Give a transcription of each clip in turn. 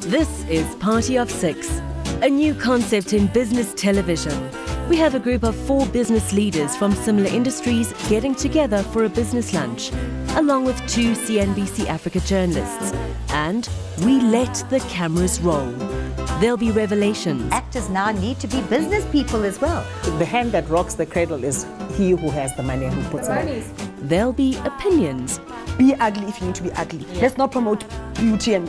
This is Party of Six, a new concept in business television. We have a group of 4 business leaders from similar industries getting together for a business lunch, along with 2 CNBC Africa journalists. And we let the cameras roll. There'll be revelations. Actors now need to be business people as well. The hand that rocks the cradle is he who has the money and who puts money. There'll be opinions. Be ugly if you need to be ugly. Yeah. Let's not promote beauty and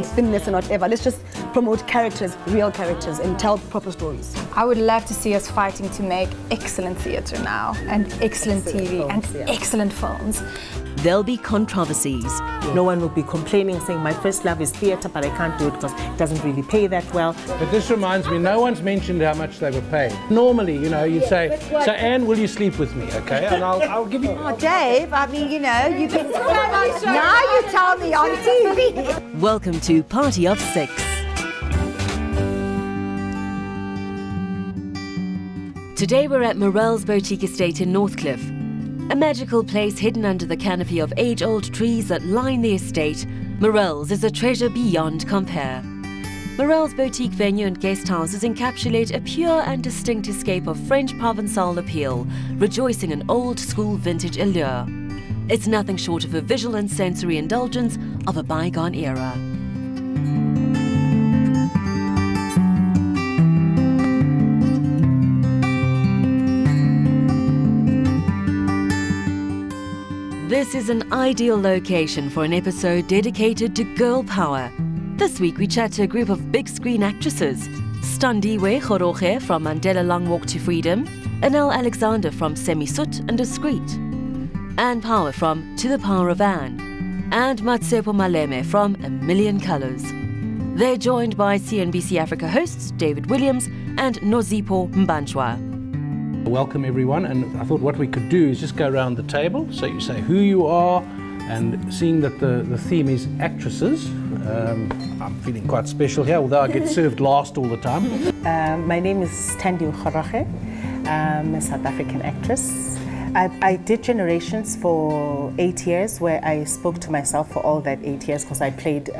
thinness and whatever. Let's just promote characters, real characters, and tell proper stories. I would love to see us fighting to make excellent theatre now, and excellent TV, and excellent films. There'll be controversies. No one will be complaining, saying, my first love is theatre, but I can't do it because it doesn't really pay that well. But this reminds me, no one's mentioned how much they were paid. Normally, you know, you'd say, so Anne, will you sleep with me, okay? And I'll give you... Oh, Dave, I mean, you know, you can... Now you tell me on TV. Welcome to Party of Six. Today we're at Morel's Boutique Estate in Northcliffe. A magical place hidden under the canopy of age-old trees that line the estate, Morel's is a treasure beyond compare. Morel's boutique venue and guest houses encapsulate a pure and distinct escape of French Provençal appeal, rejoicing in old-school vintage allure. It's nothing short of a visual and sensory indulgence of a bygone era. This is an ideal location for an episode dedicated to girl power. This week we chat to a group of big screen actresses. Standiwe Khoroge from Mandela Long Walk to Freedom, Anel Alexander from Semi-Soot and Discreet, Anne Power from To the Power of Anne, and Matsepo Maleme from A Million Colors. They're joined by CNBC Africa hosts David Williams and Nozipo Mbanchwa. Welcome everyone, and I thought what we could do is just go around the table. So you say who you are, and seeing that the theme is actresses, I'm feeling quite special here, although I get served last all the time. My name is Standiwe Khoroge. I'm a South African actress. I did Generations for 8 years, where I spoke to myself for all that 8 years because I played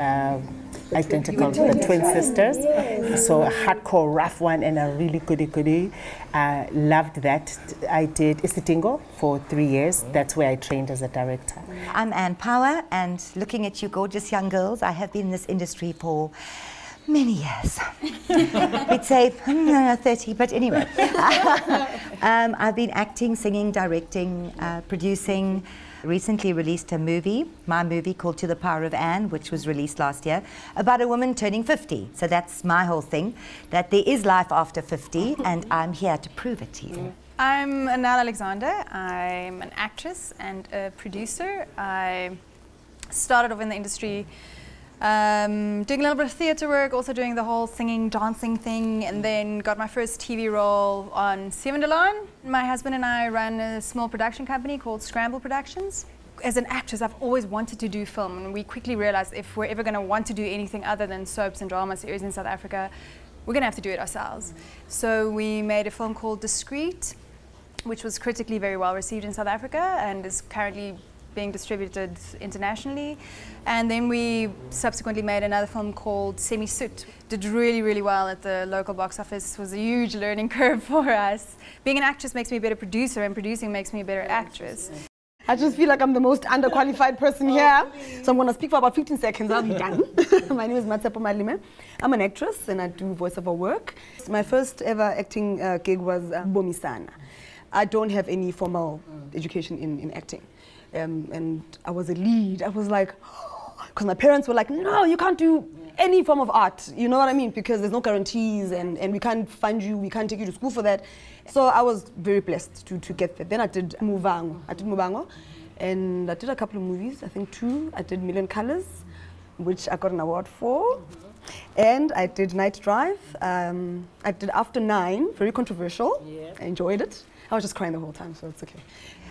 identical to the twin sisters. So a hardcore, rough one and a really goody-goody. Loved that. I did Isitingo for 3 years. That's where I trained as a director. I'm Anne Power, and looking at you gorgeous young girls, I have been in this industry for many years. We'd say 30, but anyway. I've been acting, singing, directing, producing. Recently released a movie, my movie called To the Power of Anne, which was released last year, about a woman turning 50. So that's my whole thing, that there is life after 50, and I'm here to prove it to you. I'm Anel Alexander. I'm an actress and a producer. I started off in the industry doing a little bit of theatre work, also doing the whole singing, dancing thing, and then got my first TV role on Seven de Laan. My husband and I run a small production company called Scramble Productions. As an actress, I've always wanted to do film, and we quickly realized if we're ever going to want to do anything other than soaps and drama series in South Africa, we're going to have to do it ourselves. So we made a film called Discreet, which was critically very well received in South Africa and is currently being distributed internationally. And then we subsequently made another film called Semi-Soot. Did really, really well at the local box office. It was a huge learning curve for us. Being an actress makes me a better producer, and producing makes me a better actress. I just feel like I'm the most underqualified person here. So I'm going to speak for about 15 seconds, I'll be done. My name is Matsepo Maleme. I'm an actress and I do voiceover work. My first ever acting gig was Bomisana. I don't have any formal education in acting. And I was a lead. I was like, because my parents were like, no, you can't do any form of art. You know what I mean? Because there's no guarantees and we can't fund you, we can't take you to school for that. So I was very blessed to get there. Then I did Mubango, and I did a couple of movies, I think 2. I did Million Colors, which I got an award for. And I did Night Drive. I did After 9, very controversial. Yeah. I enjoyed it. I was just crying the whole time, so it's okay.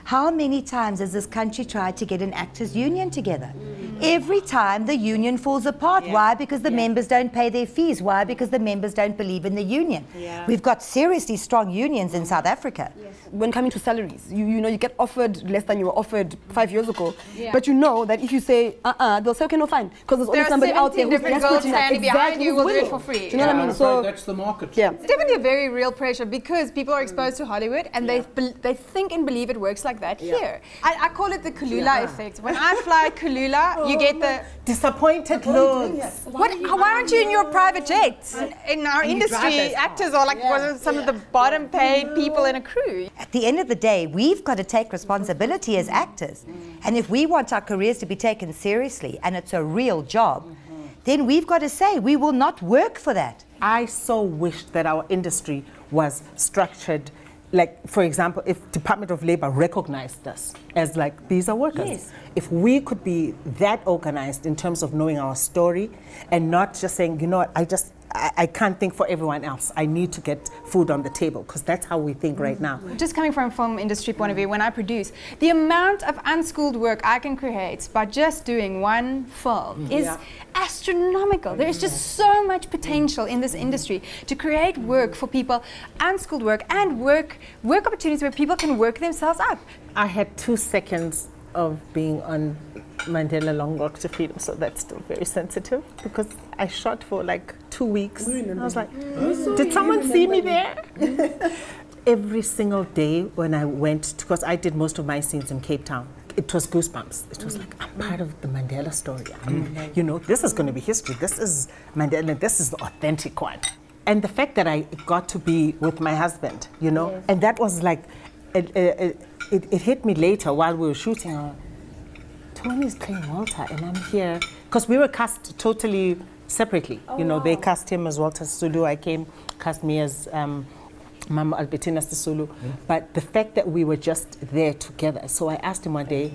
How many times has this country tried to get an actors union together? Every time the union falls apart. Why? Because the members don't pay their fees. Why? Because the members don't believe in the union. We've got seriously strong unions in South Africa. When coming to salaries, you know, you get offered less than you were offered 5 years ago, but you know that if you say they'll say okay, no, fine, because there's always somebody out there who's girls standing behind you will do it for free. Do you know what I mean? So that's the market. It's definitely a very real pressure because people are exposed to Hollywood and they think and believe it works like that here. I call it the Kulula effect. When I fly Kulula, you get the disappointed looks. Why aren't you in your private jet? In our industry, actors are like some of the bottom paid people in a crew. At the end of the day, we've got to take responsibility as actors. And if we want our careers to be taken seriously, and it's a real job, then we've got to say we will not work for that. I so wish that our industry was structured, like, for example, if Department of Labor recognized us as like, these are workers. If we could be that organized in terms of knowing our story and not just saying, you know what, I can't think for everyone else. I need to get food on the table, because that's how we think right now. Just coming from a film industry point of view, when I produce, the amount of unschooled work I can create by just doing one film is astronomical. There is just so much potential in this industry to create work for people, unskilled work, and work opportunities where people can work themselves up. I had 2 seconds of being on Mandela Long Walk to Freedom, so that's still very sensitive because I shot for like 2 weeks. I was like, did someone see me there? Every single day when I went, because I did most of my scenes in Cape Town, it was goosebumps. It was like, I'm part of the Mandela story. You know, this is going to be history. This is Mandela. This is the authentic one. And the fact that I got to be with my husband, you know, and that was like, it hit me later while we were shooting. Tony's playing Walter and I'm here, because we were cast totally separately. You know, they cast him as Walter Sisulu. I cast me as Mama Albertina Sisulu. But the fact that we were just there together. So I asked him one day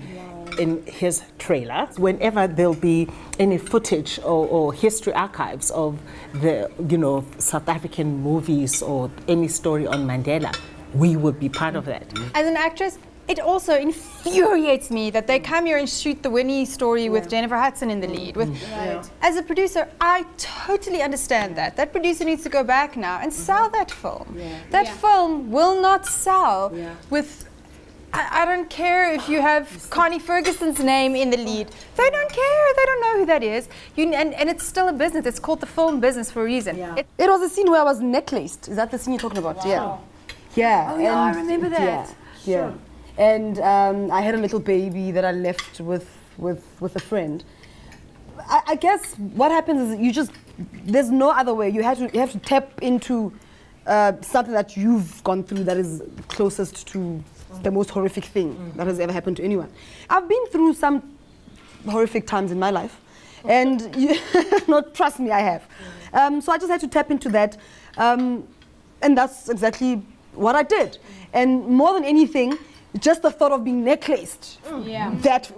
in his trailer, whenever there'll be any footage or history archives of the, you know, South African movies or any story on Mandela, we would be part of that. As an actress, it also infuriates me that they come here and shoot the Winnie Story with Jennifer Hudson in the lead. As a producer, I totally understand that. That producer needs to go back now and sell that film. That film will not sell with... I don't care if you have Connie Ferguson's name in the lead. They don't care. They don't know who that is. And it's still a business. It's called the film business for a reason. It was a scene where I was necklaced. Is that the scene you're talking about? Yeah. Oh, yeah, I remember that. Yeah. And I had a little baby that I left with a friend. I guess what happens is there's no other way. You have to tap into something that you've gone through that is closest to the most horrific thing that has ever happened to anyone. I've been through some horrific times in my life, and no, trust me, I have. So I just had to tap into that, and that's exactly what I did. And more than anything, just the thought of being necklaced, that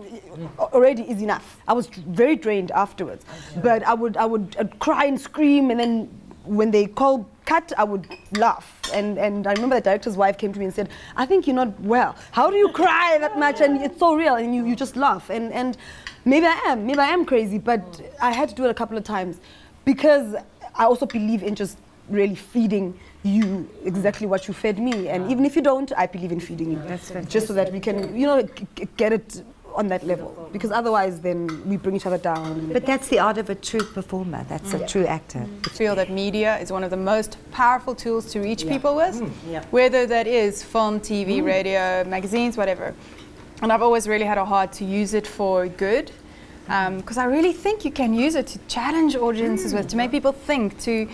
already is enough. I was very drained afterwards, but I'd cry and scream, and then when they call cut, I would laugh. And I remember the director's wife came to me and said, I think you're not well. How do you cry that much? And it's so real, and you just laugh. And maybe I am crazy, but I had to do it a couple of times because I also believe in just really feeding you exactly what you fed me, and even if you don't, I believe in feeding you. That's fantastic. Just so that we can, you know, get it on that level, because otherwise then we bring each other down. But that's the art of a true performer. That's a true actor. I feel that media is one of the most powerful tools to reach people with, whether that is film, TV, radio, magazines, whatever. And I've always really had a heart to use it for good, because I really think you can use it to challenge audiences with, to make people think, to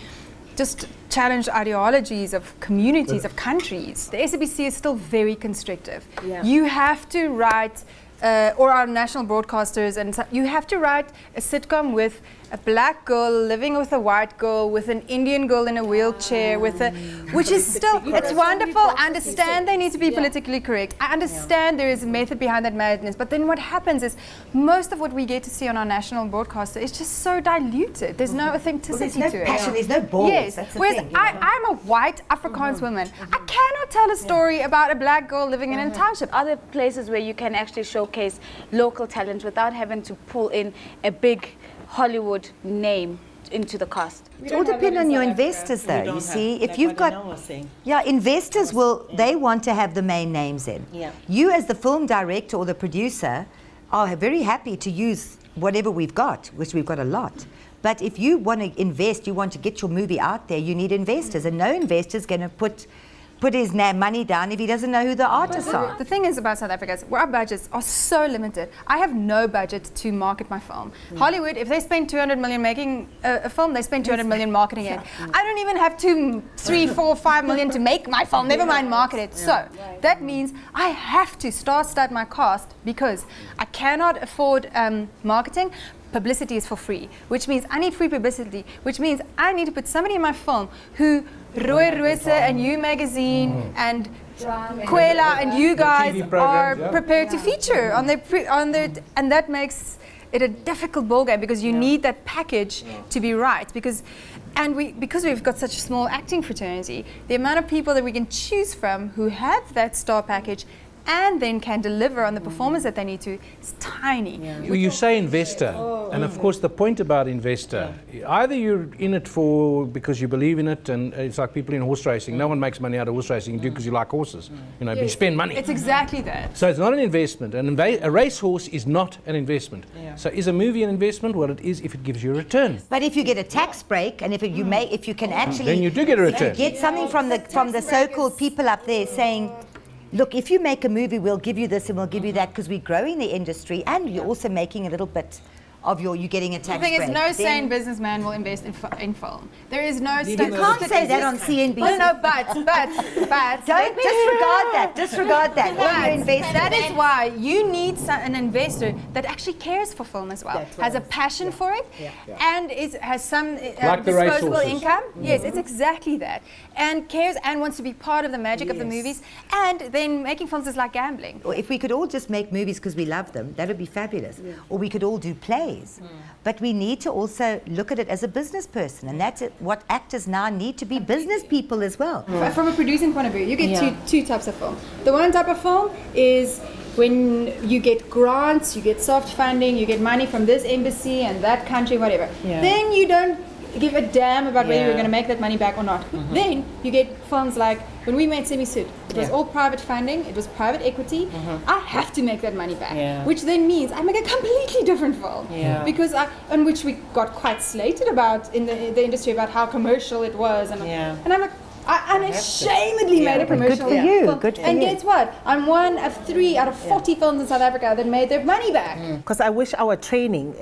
just challenge ideologies of communities, of countries. The SABC is still very constrictive. You have to write, or our national broadcasters, and you have to write a sitcom with a black girl living with a white girl, with an Indian girl in a wheelchair, which is still, it's wonderful. I understand they need to be politically correct. I understand there is a method behind that madness, but then what happens is most of what we get to see on our national broadcaster is just so diluted. There's no authenticity to it. Passion, there's no balls. Yes, That's the whereas thing, I'm a white Afrikaans woman. I cannot tell a story about a black girl living in a township. Other places where you can actually showcase local talent without having to pull in a big Hollywood name into the cast. It all depends on your investors, though. You see, if you've got, investors they want to have the main names in. You, as the film director or the producer, are very happy to use whatever we've got, which we've got a lot. But if you want to invest, you want to get your movie out there, you need investors, and no investor's going to put his money down if he doesn't know who the artists are. The thing is about South Africa is our budgets are so limited. I have no budget to market my film. Hollywood, if they spend 200 million making a film, they spend 200 million marketing it. I don't even have 2, 3, 4, 5 million to make my film, never mind market it. So that means I have to star-stud my cast because I cannot afford marketing. Publicity is for free, which means I need free publicity, which means I need to put somebody in my film who Roy Roosa and You Magazine and Kwela and you guys are prepared to feature on their, and that makes it a difficult ballgame because you need that package to be right. Because we've got such a small acting fraternity, the amount of people that we can choose from who have that star package and then can deliver on the performance that they need to is tiny. Well, you say investor, and of course the point about investor, either you're in it because you believe in it, and it's like people in horse racing. No one makes money out of horse racing. You do because you like horses. You know, you spend money. It's exactly that. So it's not an investment. A racehorse is not an investment. So is a movie an investment? Well, it is if it gives you a return. But if you get a tax break, and if you can actually, then you do get a return. If you get something from the so-called people up there saying, look, if you make a movie, we'll give you this and we'll give you that because we're growing the industry and you're also making a little bit of you're getting a tax break. The thing is, no sane businessman will invest in film. There is no... You can't say that on CNBC. No, but... Don't disregard that. That is why you need an investor that actually cares for film as well, has a passion for it, and has some disposable income. Yes, it's exactly that. And cares and wants to be part of the magic of the movies. And then making films is like gambling. Or if we could all just make movies because we love them, that would be fabulous. Or we could all do plays. But we need to also look at it as a business person, and that's what actors now need to be business people as well. From a producing point of view, you get two types of film. The one type of film is when you get grants, you get soft funding, you get money from this embassy and that country, whatever. Then you don't give a damn about whether you're going to make that money back or not. Then you get films like when we made Semi-Suit. It was all private funding, it was private equity. I have to make that money back, which then means I make a completely different film. Because on which we got quite slated about in the industry about how commercial it was. And I'm like, I unashamedly made a commercial film. Good for you. And guess what? I'm one of 3 out of 40 films in South Africa that made their money back. Because I wish our training,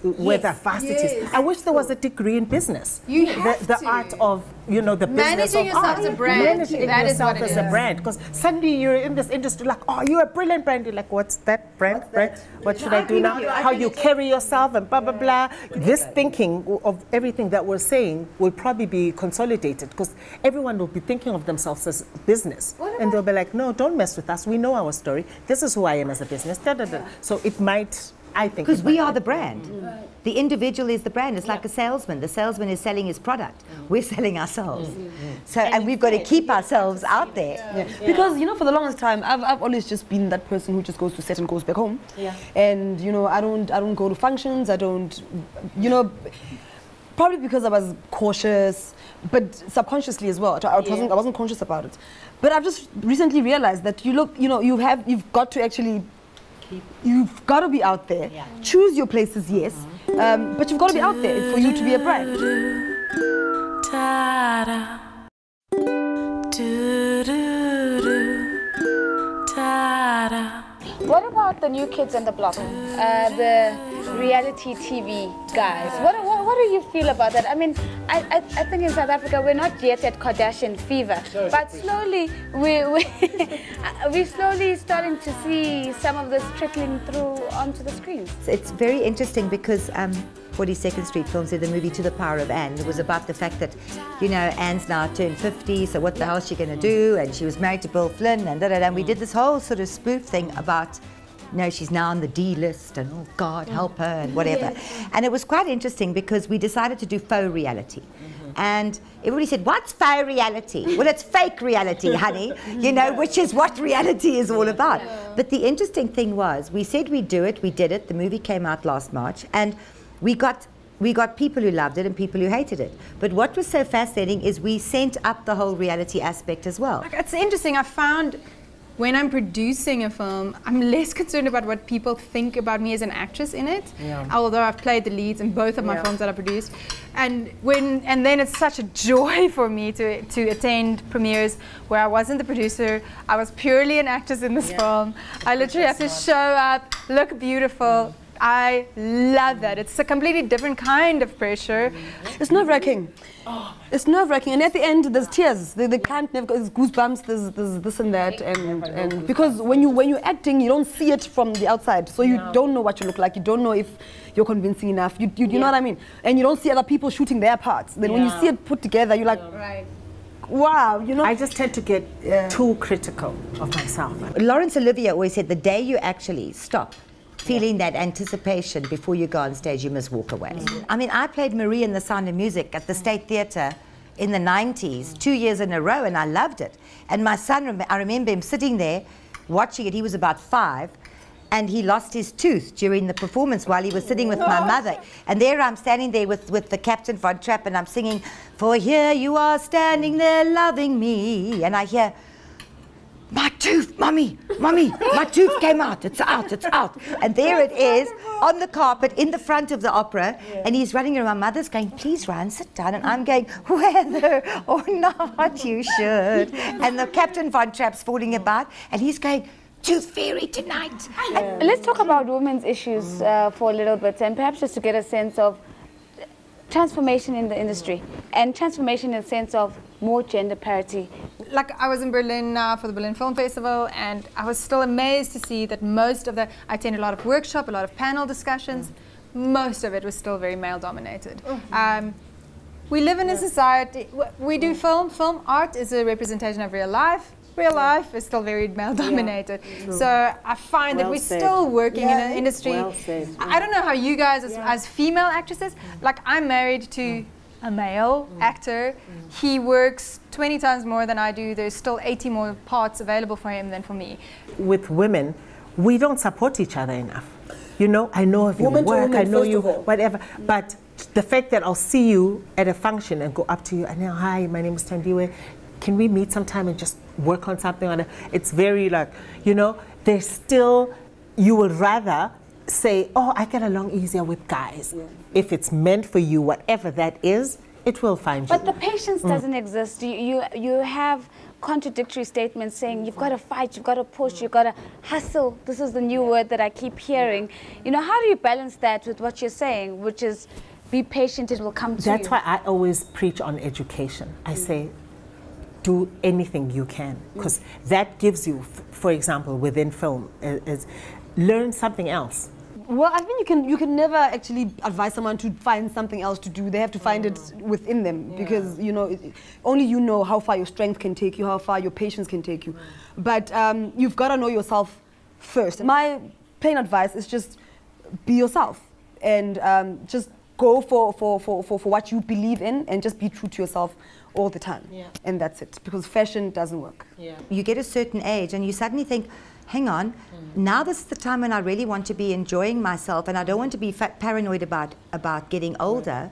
whether fast it is, I wish there was a degree in business. You have the art of, the business managing yourself as a brand. Managing yourself as a is. brand. Because suddenly you're in this industry like, oh, you're a brilliant brand. You're like, what's that brand? What should I do now? How you carry yourself and blah, blah, blah. This thinking of everything that we're saying will probably be consolidated because everyone will be thinking of themselves as business. And they'll be like, no, don't mess with us. We know our story. This is who I am as a business. So it might, I think. Because we are the brand. The individual is the brand. It's like a salesman. The salesman is selling his product. We're selling ourselves. So, and we've got to keep ourselves out there. Because, for the longest time, I've always just been that person who just goes to set and goes back home. And, I don't go to functions. I don't, probably because I was cautious, but subconsciously as well. I wasn't conscious about it. But I've just recently realized that you've got to actually, you've got to be out there. Choose your places, yes, but you've got to be out there for you to be a brand. What about the new kids on the block? The reality TV guys. What do you feel about that? I mean, I think in South Africa we're not yet at Kardashian fever, but slowly we're slowly starting to see some of this trickling through onto the screens. It's very interesting because 42nd Street Films did the movie To the Power of Anne. It was about the fact that, you know, Anne's now turned 50, so what the hell is she going to do? And she was married to Bill Flynn, and and we did this whole sort of spoof thing about, you know, she's now on the D list, and oh God, help her, and whatever. And it was quite interesting because we decided to do faux reality. And everybody said, what's faux reality? Well, it's fake reality, honey, you know, which is what reality is all about. But the interesting thing was, we said we'd do it, we did it, the movie came out last March, and we got people who loved it and people who hated it. But what was so fascinating is we sent up the whole reality aspect as well. It's interesting. I found when I'm producing a film, I'm less concerned about what people think about me as an actress in it, although I've played the leads in both of my films that I produced. And then it's such a joy for me to attend premieres where I wasn't the producer. I was purely an actress in this film. I literally have to show up, look beautiful. I love that. It's a completely different kind of pressure. It's nerve-wracking. It's nerve-wracking, and at the end there's tears. They can't never. There's goosebumps. There's this and that, and because when you're acting, you don't see it from the outside, so you don't know what you look like. You don't know if you're convincing enough. You know what I mean? And you don't see other people shooting their parts. Then when you see it put together, you're like, wow, you know. I just tend to get too critical of myself. Laurence Olivier always said, the day you actually stop feeling that anticipation before you go on stage, you must walk away. I mean, I played Marie in The Sound of Music at the State Theatre in the 90s, 2 years in a row, and I loved it. And my son, I remember him sitting there watching it. He was about 5, and he lost his tooth during the performance while he was sitting with my mother. And there I'm standing there with the Captain Von Trapp, and I'm singing, "For here you are standing there loving me," and I hear, "My tooth, Mummy, my tooth came out, it's out. And there it is, on the carpet, in the front of the opera, and he's running around. My mother's going, "Please run, sit down," and I'm going, "Whether or not you should." And the Captain Von Trapp's falling about, and he's going, "Tooth fairy tonight." Let's talk about women's issues for a little bit, and perhaps just to get a sense of transformation in the industry, and transformation in the sense of more gender parity. Like, I was in Berlin now for the Berlin Film Festival, and I was still amazed to see that I attended a lot of workshops, a lot of panel discussions. Most of it was still very male dominated. We live in a society, we do film art is a representation of real life. Real life is still very male dominated. So I find that we're still working in an industry. I don't know how you guys as female actresses, like, I'm married to a male actor. He works 20 times more than I do. There's still 80 more parts available for him than for me. With women, we don't support each other enough. You know, I know of your work, I know you, whatever, but the fact that I'll see you at a function and go up to you and now, "Hi, my name is Tandiwe. Can we meet sometime and just work on something?" On it? It's very like, you know, there's still, you would rather say, "Oh, I get along easier with guys." If it's meant for you, whatever that is, it will find you. But the patience doesn't exist. You have contradictory statements saying you've got to fight, you've got to push, you've got to hustle. This is the new word that I keep hearing. You know, how do you balance that with what you're saying, which is be patient, it will come to you? That's why I always preach on education. I say, do anything you can, because that gives you, for example, within film, is learn something else. Well, I think you can never actually advise someone to find something else to do. They have to find it within them, because you know, only you know how far your strength can take you, how far your patience can take you. But you've got to know yourself first. My plain advice is just be yourself, and just go for what you believe in, and just be true to yourself all the time. And that's it, because fashion doesn't work. You get a certain age and you suddenly think, hang on, now this is the time when I really want to be enjoying myself, and I don't want to be paranoid about getting older.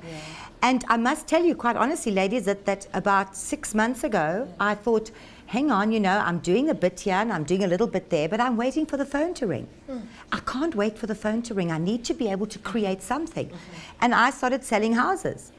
And I must tell you quite honestly, ladies, that about 6 months ago, I thought, hang on, you know, I'm doing a bit here and I'm doing a little bit there, but I'm waiting for the phone to ring. I can't wait for the phone to ring. I need to be able to create something. And I started selling houses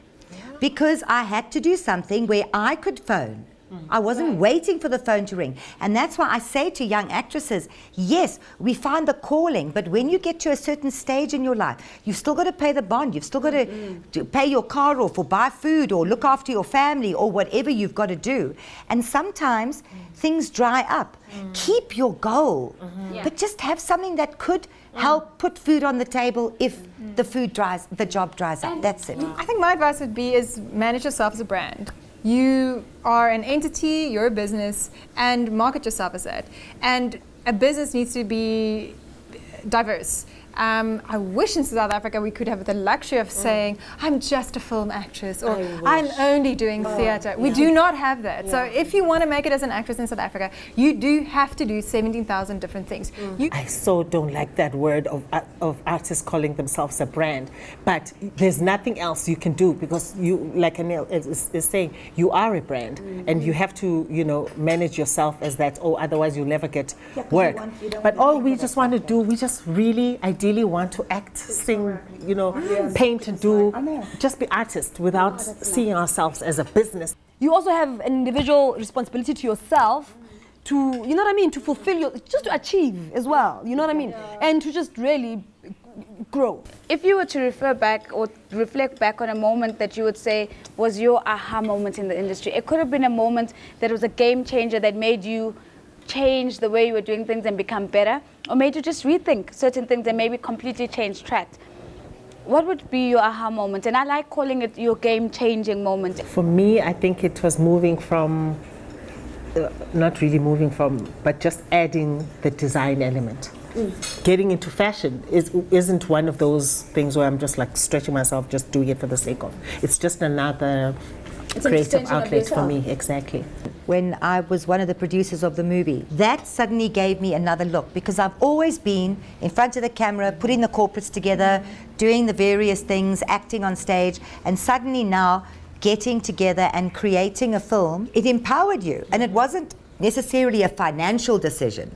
because I had to do something where I could phone I wasn't waiting for the phone to ring. And that's why I say to young actresses, yes, we find the calling, but when you get to a certain stage in your life, you've still got to pay the bond, you've still got to pay your car off or buy food or look after your family or whatever you've got to do. And sometimes things dry up. Keep your goal, but just have something that could help put food on the table if the job dries up. That's it. I think my advice would be is manage yourself as a brand. You are an entity, you're a business, and market yourself as that. And a business needs to be diverse. I wish in South Africa we could have the luxury of saying, I'm just a film actress, or I'm only doing theatre. We do not have that. So if you want to make it as an actress in South Africa, you do have to do 17,000 different things. I so don't like that word of artists calling themselves a brand, but there's nothing else you can do, because you, like Anil is saying, you are a brand, and you have to, you know, manage yourself as that, or otherwise you'll never get work. But all we just want to do, we just really ideally want to act, sing, you know, paint, do, just be artists without seeing ourselves as a business. You also have an individual responsibility to yourself to, you know what I mean, to fulfill your, just to achieve as well, you know what I mean, and to just really grow. If you were to refer back or reflect back on a moment that you would say was your aha moment in the industry, it could have been a moment that was a game changer that made you change the way you were doing things and become better, or made you just rethink certain things and maybe completely change track. What would be your aha moment? And I like calling it your game-changing moment. For me, I think it was moving from, not really moving from, but just adding the design element. Getting into fashion isn't one of those things where I'm just like stretching myself, just doing it for the sake of. It's just another creative outlet for me, exactly. When I was one of the producers of the movie, that suddenly gave me another look, because I've always been in front of the camera, putting the corporates together, doing the various things, acting on stage, and suddenly now getting together and creating a film, it empowered you. And it wasn't necessarily a financial decision.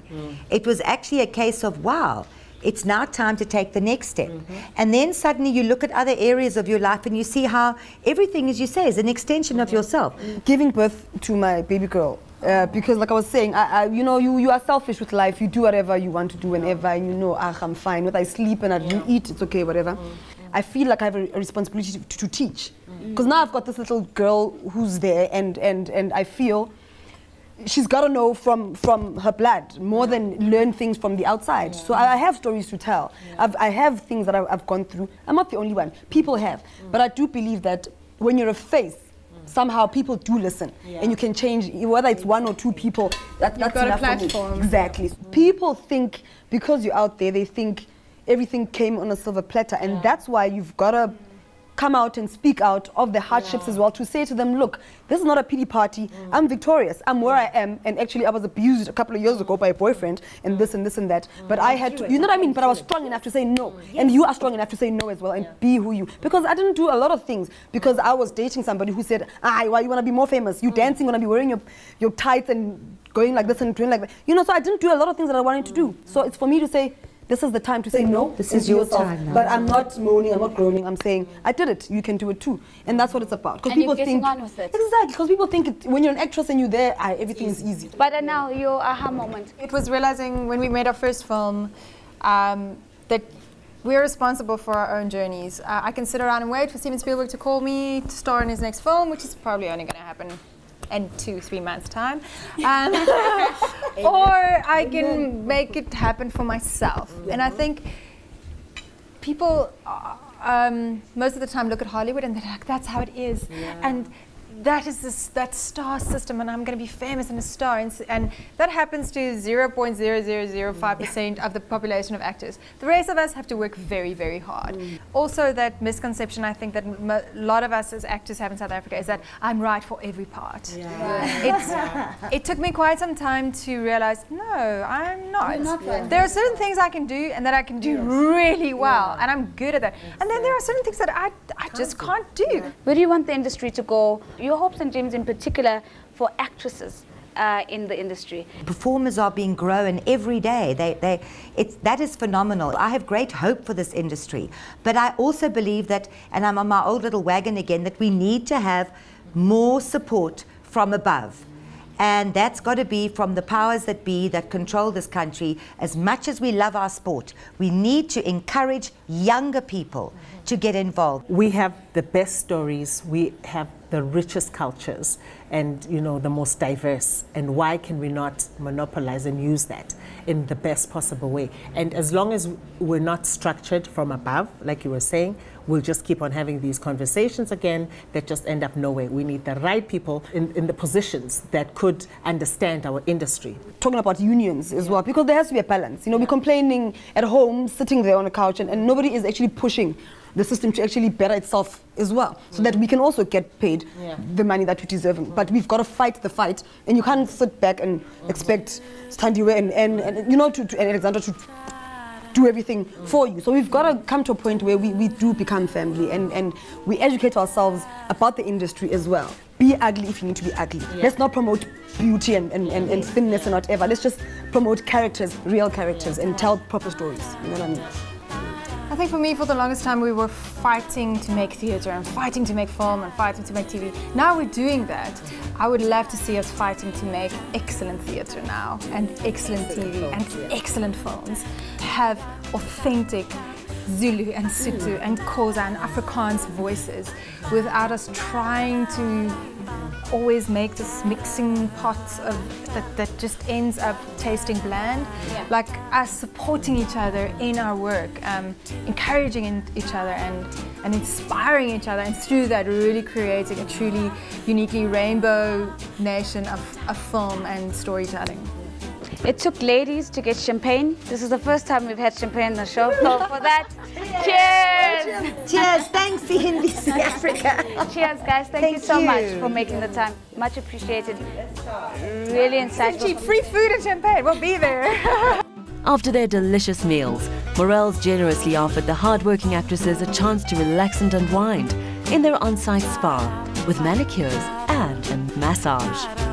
It was actually a case of, wow, it's now time to take the next step. And then suddenly you look at other areas of your life and you see how everything, as you say, is an extension of yourself. Giving birth to my baby girl, because like I was saying, you know, you are selfish with life. You do whatever you want to do whenever, and you know, I'm fine. Whether I sleep and I eat, it's okay, whatever. I feel like I have a responsibility to teach. Because now I've got this little girl who's there, and I feel she's got to know from her blood more than learn things from the outside. So I have stories to tell. I have things that I've gone through. I'm not the only one. People have. But I do believe that when you're a face, somehow people do listen. And you can change, whether it's one or two people, that's enough got a platform. for me. Exactly. People think, because you're out there, they think everything came on a silver platter. And that's why you've got to come out and speak out of the hardships as well, to say to them, look, this is not a pity party. I'm victorious. I'm where I am. And actually, I was abused a couple of years ago by a boyfriend and this and this and that. But I had to, you know what I mean? But I was strong enough to say no. And you are strong enough to say no as well and be who you. Because I didn't do a lot of things because I was dating somebody who said, why you want to be more famous? You dancing, want to be wearing your tights and going like this and doing like that. You know, so I didn't do a lot of things that I wanted to do. So it's for me to say, this is the time to say no. This is your time now. But I'm not moaning, I'm not groaning. I'm saying, I did it. You can do it too. And that's what it's about. Because people think, on with it. Exactly. Because people think when you're an actress and you're there, everything is easy. But now your aha moment. It was realizing when we made our first film that we're responsible for our own journeys. I can sit around and wait for Steven Spielberg to call me to star in his next film, which is probably only going to happen in 2-3 months' time. Or I can make it happen for myself. And I think people most of the time look at Hollywood and they're like, that's how it is. And that is that star system, and I'm going to be famous and a star. And that happens to 0.0005% of the population of actors. The rest of us have to work very, very hard. Also, that misconception I think that a lot of us as actors have in South Africa is that I'm right for every part. It took me quite some time to realize, no, I'm not. There are certain things I can do and that I can do really well, and I'm good at that. And then there are certain things that I just can't do. Where do you want the industry to go? Your hopes and dreams in particular for actresses in the industry? Performers are being grown every day. That is phenomenal. I have great hope for this industry. But I also believe that, and I'm on my old little wagon again, that we need to have more support from above. And that's got to be from the powers that be that control this country. As much as we love our sport, we need to encourage younger people to get involved. We have the best stories, we have the richest cultures, and the most diverse. And why can we not monopolize and use that in the best possible way? And as long as we're not structured from above, like you were saying, we'll just keep on having these conversations again that just end up nowhere. We need the right people in the positions that could understand our industry. Talking about unions as well, because there has to be a balance. We're complaining at home, sitting there on a couch, and nobody is actually pushing the system to actually better itself as well, so that we can also get paid the money that we deserve. But we've got to fight the fight, and you can't sit back and expect Standiwe and Alexander to do everything for you. So we've got to come to a point where we do become family, and we educate ourselves about the industry as well. Be ugly if you need to be ugly. Let's not promote beauty and thinness and whatever. Let's just promote characters, real characters, and tell proper stories. You know what I mean? I think for me, for the longest time, we were fighting to make theatre and fighting to make film and fighting to make TV. Now we're doing that. I would love to see us fighting to make excellent theatre now, and excellent TV and excellent films. Have authentic Zulu and Sotho and Xhosa and Afrikaans voices without us trying to always make this mixing pot of that just ends up tasting bland. Like us supporting each other in our work, encouraging each other and inspiring each other, and through that really creating a truly uniquely rainbow nation of film and storytelling. It took ladies to get champagne. This is the first time we've had champagne on the show. So for that, cheers! Cheers! Thanks, NBC Africa. Cheers, guys. Thank you so much for making the time. Much appreciated. Really insightful. Cheap free food and champagne. We'll be there. After their delicious meals, Morels generously offered the hard-working actresses a chance to relax and unwind in their on-site spa with manicures and a massage.